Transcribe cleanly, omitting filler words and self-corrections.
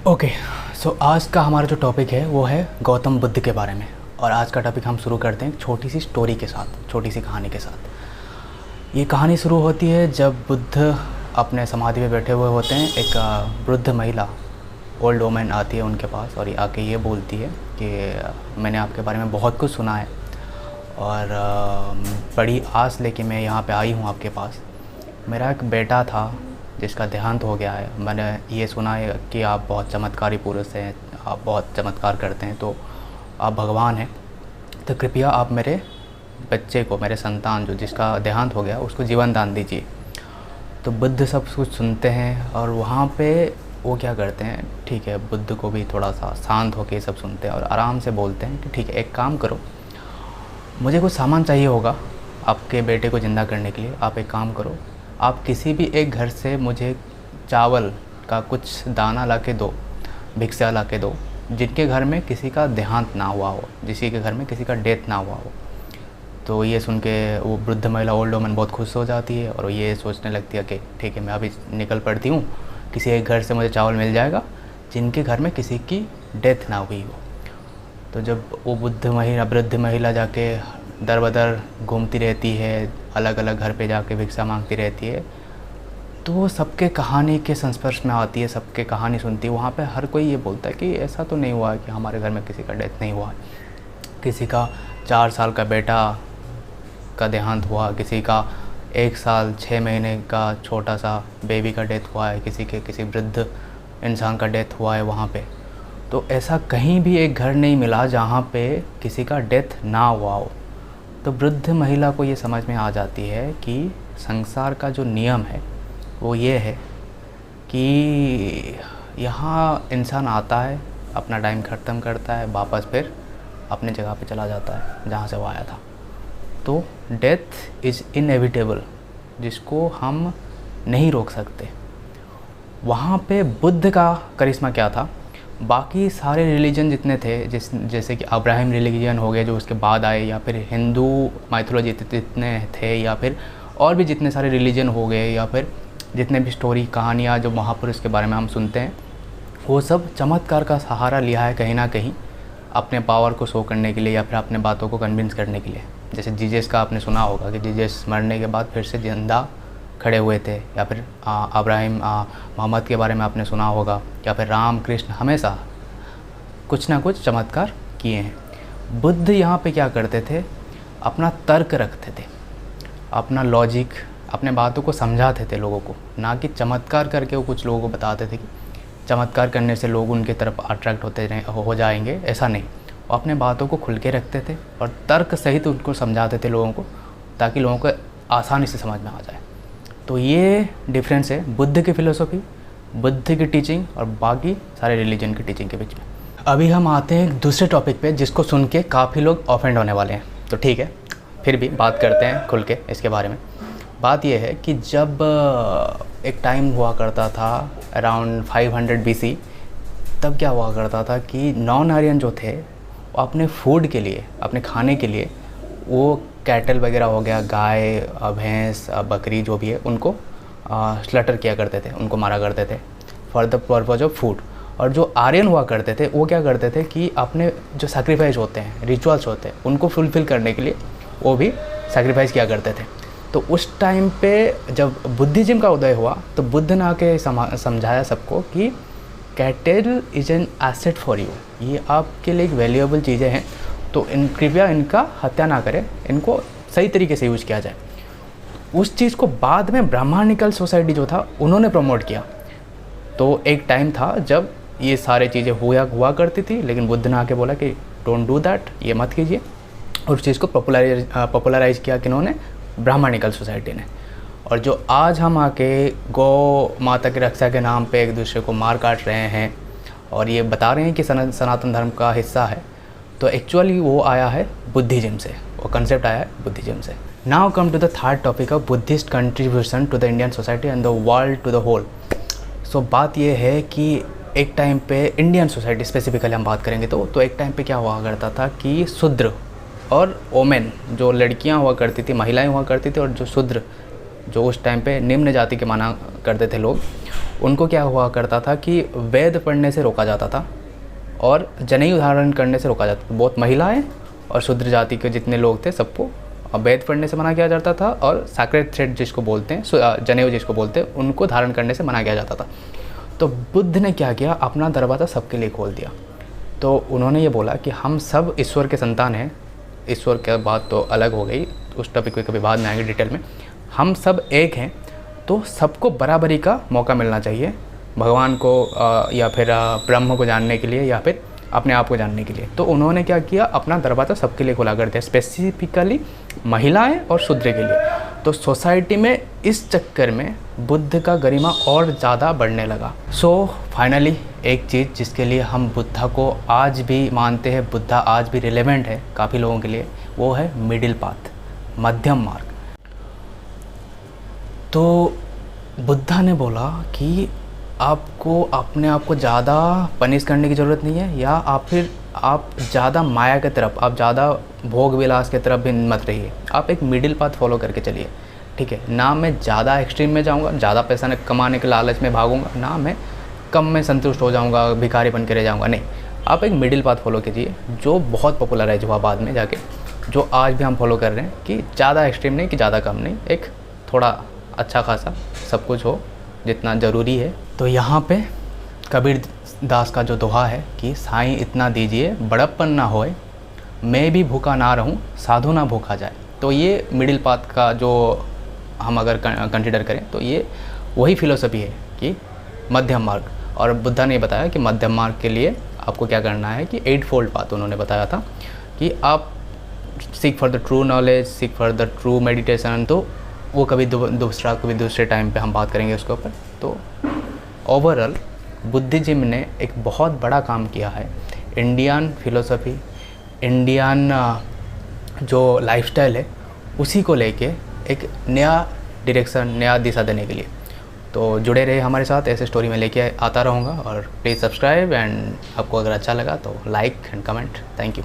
Okay. सो आज का हमारा जो टॉपिक है वो है गौतम बुद्ध के बारे में। और आज का टॉपिक हम शुरू करते हैं एक छोटी सी स्टोरी के साथ, छोटी सी कहानी के साथ। ये कहानी शुरू होती है जब बुद्ध अपने समाधि पे बैठे हुए होते हैं। एक वृद्ध महिला, ओल्ड वोमेन आती है उनके पास और ये आके ये बोलती है कि मैंने आपके बारे में बहुत कुछ सुना है और बड़ी आस लेके मैं यहाँ पे आई हूँ आपके पास। मेरा एक बेटा था जिसका देहांत हो गया है। मैंने ये सुना है कि आप बहुत चमत्कारी पुरुष हैं, आप बहुत चमत्कार करते हैं, तो आप भगवान हैं, तो कृपया आप मेरे बच्चे को, मेरे संतान जो जिसका देहांत हो गया, उसको जीवन दान दीजिए। तो बुद्ध सब कुछ सुनते हैं और वहाँ पे वो क्या करते हैं, ठीक है, बुद्ध को भी थोड़ा सा शांत होकर सब सुनते हैं और आराम से बोलते हैं कि ठीक है, एक काम करो, मुझे कुछ सामान चाहिए होगा आपके बेटे को ज़िंदा करने के लिए। आप एक काम करो, आप किसी भी एक घर से मुझे चावल का कुछ दाना ला के दो, भिक्षा ला के दो, जिनके घर में किसी का देहांत ना हुआ हो, जिसी के घर में किसी का डेथ ना हुआ हो। तो ये सुन के वो वृद्ध महिला, ओल्ड वुमन, बहुत खुश हो जाती है और ये सोचने लगती है कि ठीक है, मैं अभी निकल पड़ती हूँ, किसी एक घर से मुझे चावल मिल जाएगा जिनके घर में किसी की डेथ ना हुई हो। तो जब वो वृद्ध महिला जाके दर बदर घूमती रहती है, अलग अलग घर पे जाके भिक्षा मांगती रहती है, तो वो सबके कहानी के संस्पर्श में आती है, सबके कहानी सुनती है। वहाँ पे हर कोई ये बोलता है कि ऐसा तो नहीं हुआ है कि हमारे घर में किसी का डेथ नहीं हुआ है, किसी का 4 साल का बेटा का देहांत हुआ, किसी का 1 साल 6 महीने का छोटा सा बेबी का डेथ हुआ है, किसी वृद्ध इंसान का डेथ हुआ है वहाँ पे। तो ऐसा कहीं भी एक घर नहीं मिला जहाँ पे किसी का डेथ ना हुआ हो। तो वृद्ध महिला को ये समझ में आ जाती है कि संसार का जो नियम है वो ये है कि यहाँ इंसान आता है, अपना टाइम ख़त्म करता है, वापस फिर अपने जगह पे चला जाता है जहाँ से वो आया था। तो डेथ इज़ इनएविटेबल, जिसको हम नहीं रोक सकते। वहाँ पे बुद्ध का करिश्मा क्या था, बाकी सारे रिलीजन जितने थे, जैसे कि अब्राहम रिलीजन हो गए जो उसके बाद आए, या फिर हिंदू माइथोलॉजी जितने थे, या फिर और भी जितने सारे रिलीजन हो गए, या फिर जितने भी स्टोरी कहानियाँ जो महापुरुष के बारे में हम सुनते हैं, वो सब चमत्कार का सहारा लिया है कहीं ना कहीं अपने पावर को शो करने के लिए या फिर अपने बातों को कन्विंस करने के लिए। जैसे जीसस का आपने सुना होगा कि जीसस मरने के बाद फिर से जिंदा खड़े हुए थे, या फिर मोहम्मद के बारे में आपने सुना होगा, या फिर राम कृष्ण हमेशा कुछ ना कुछ चमत्कार किए हैं। बुद्ध यहाँ पे क्या करते थे, अपना तर्क रखते थे, अपना लॉजिक, अपने बातों को समझाते थे लोगों को, ना कि चमत्कार करके वो कुछ लोगों को बताते थे कि चमत्कार करने से लोग उनके तरफ अट्रैक्ट हो जाएंगे। ऐसा नहीं, वो अपने बातों को खुल के रखते थे और तर्क सहित उनको समझाते थे लोगों को, ताकि लोगों को आसानी से समझ में आ जाए। तो ये डिफरेंस है बुद्ध की फ़िलोसॉफी, बुद्ध की टीचिंग और बाकी सारे रिलीजन की टीचिंग के बीच में। अभी हम आते हैं एक दूसरे टॉपिक पे जिसको सुन के काफ़ी लोग ऑफेंड होने वाले हैं, तो ठीक है, फिर भी बात करते हैं खुल के इसके बारे में। बात यह है कि जब एक टाइम हुआ करता था अराउंड 500 BC, तब क्या हुआ करता था कि नॉन आर्यन जो थे वो अपने फूड के लिए, अपने खाने के लिए, वो कैटल वगैरह हो गया, गाय, भैंस, बकरी जो भी है, उनको स्लटर किया करते थे, उनको मारा करते थे for the purpose of food. और जो आर्यन हुआ करते थे वो क्या करते थे कि अपने जो सैक्रिफाइस होते हैं, रिचुअल्स होते हैं, उनको फुलफ़िल करने के लिए वो भी सैक्रिफाइस किया करते थे। तो उस टाइम पे जब बुद्धिज़्म का उदय हुआ तो बुद्ध ने आके समझाया सबको कि cattle is an asset for you, ये आपके लिए एक वैल्यूएबल चीज़ें हैं, तो कृपया इनका हत्या ना करें, इनको सही तरीके से यूज़ किया जाए। उस चीज़ को बाद में ब्राह्मणिकल सोसाइटी जो था उन्होंने प्रमोट किया। तो एक टाइम था जब ये सारे चीज़ें हुआ करती थी, लेकिन बुद्ध ने आके बोला कि डोंट डू दैट, ये मत कीजिए। और उस चीज़ को पॉपुलराइज किया किन्होंने, ब्राह्मणिकल सोसाइटी ने। और जो आज हम आके गौ माता की रक्षा के नाम पे एक दूसरे को मार काट रहे हैं और ये बता रहे हैं कि सनातन धर्म का हिस्सा है, तो एक्चुअली वो आया है बुद्धिज़्म से, वो कंसेप्ट आया है बुद्धिज़्म से। Now come to the third topic of Buddhist contribution to the Indian society and the world to the whole. So बात ये है कि एक टाइम पे इंडियन सोसाइटी स्पेसिफिकली हम बात करेंगे तो एक टाइम पे क्या हुआ करता था कि शूद्र और ओमेन, जो लड़कियां हुआ करती थी, महिलाएं हुआ करती थी, और जो शूद्र, जो उस टाइम पे निम्न जाति के माना करते थे लोग, उनको क्या हुआ करता था कि वेद पढ़ने से रोका जाता था और जनेऊ धारण करने से रोका जाता था। बहुत महिलाएं और शूद्र जाति के जितने लोग थे सबको वेद पढ़ने से मना किया जाता था और सैक्रेड थ्रेड जिसको बोलते हैं, जनेऊ जिसको बोलते हैं, उनको धारण करने से मना किया जाता था। तो बुद्ध ने क्या किया, अपना दरवाज़ा सबके लिए खोल दिया। तो उन्होंने ये बोला कि हम सब ईश्वर के संतान हैं। ईश्वर की बात तो अलग हो गई, उस टॉपिक पे कभी बाद में आएंगे डिटेल में। हम सब एक हैं, तो सबको बराबरी का मौका मिलना चाहिए भगवान को या फिर ब्रह्म को जानने के लिए या फिर अपने आप को जानने के लिए। तो उन्होंने क्या किया, अपना दरवाज़ा सबके लिए खुला कर दिया, स्पेसिफिकली महिलाएं और शूद्र के लिए। तो सोसाइटी में इस चक्कर में बुद्ध का गरिमा और ज़्यादा बढ़ने लगा। सो फाइनली एक चीज़ जिसके लिए हम बुद्धा को आज भी मानते हैं, बुद्धा आज भी रिलेवेंट है काफ़ी लोगों के लिए, वो है मिडिल पाथ, मध्यम मार्ग। तो बुद्धा ने बोला कि आपको अपने आप को ज़्यादा पनिश करने की ज़रूरत नहीं है, या आप ज़्यादा माया की तरफ, आप ज़्यादा भोग विलास की तरफ भी मत रहिए। आप एक मिडिल पाथ फॉलो करके चलिए, ठीक है। ना मैं ज़्यादा एक्सट्रीम में जाऊँगा, ज़्यादा पैसा कमाने के लालच में भागूंगा, ना मैं कम में संतुष्ट हो जाऊँगा, भिखारी बन के रह जाऊँगा। नहीं, आप एक मिडिल पाथ फॉलो कीजिए जो बहुत पॉपुलर हुआ बाद में जाके, जो आज भी हम फॉलो कर रहे हैं कि ज़्यादा एक्सट्रीम नहीं कि ज़्यादा कम नहीं, एक थोड़ा अच्छा खासा सब कुछ हो जितना ज़रूरी है। तो यहाँ पे कबीर दास का जो दोहा है कि साईं इतना दीजिए बड़प्पन ना होए, मैं भी भूखा ना रहूं, साधु ना भूखा जाए। तो ये मिडिल पाथ का जो हम अगर कंसिडर करें तो ये वही फिलोसफी है कि मध्यम मार्ग। और बुद्धा ने बताया कि मध्यम मार्ग के लिए आपको क्या करना है कि 8 फोल्ड पाथ उन्होंने बताया था कि आप seek for the true knowledge, seek for the true meditation. तो वो कभी दूसरे टाइम पे हम बात करेंगे उसके ऊपर। तो ओवरऑल बुद्धिज़्म ने एक बहुत बड़ा काम किया है इंडियन फिलोसफी, इंडियन जो लाइफस्टाइल है उसी को लेके एक नया डायरेक्शन, नया दिशा देने के लिए। तो जुड़े रहे हमारे साथ, ऐसे स्टोरी में लेके आता रहूँगा। और प्लीज़ सब्सक्राइब, एंड आपको अगर अच्छा लगा तो like and comment. Thank you.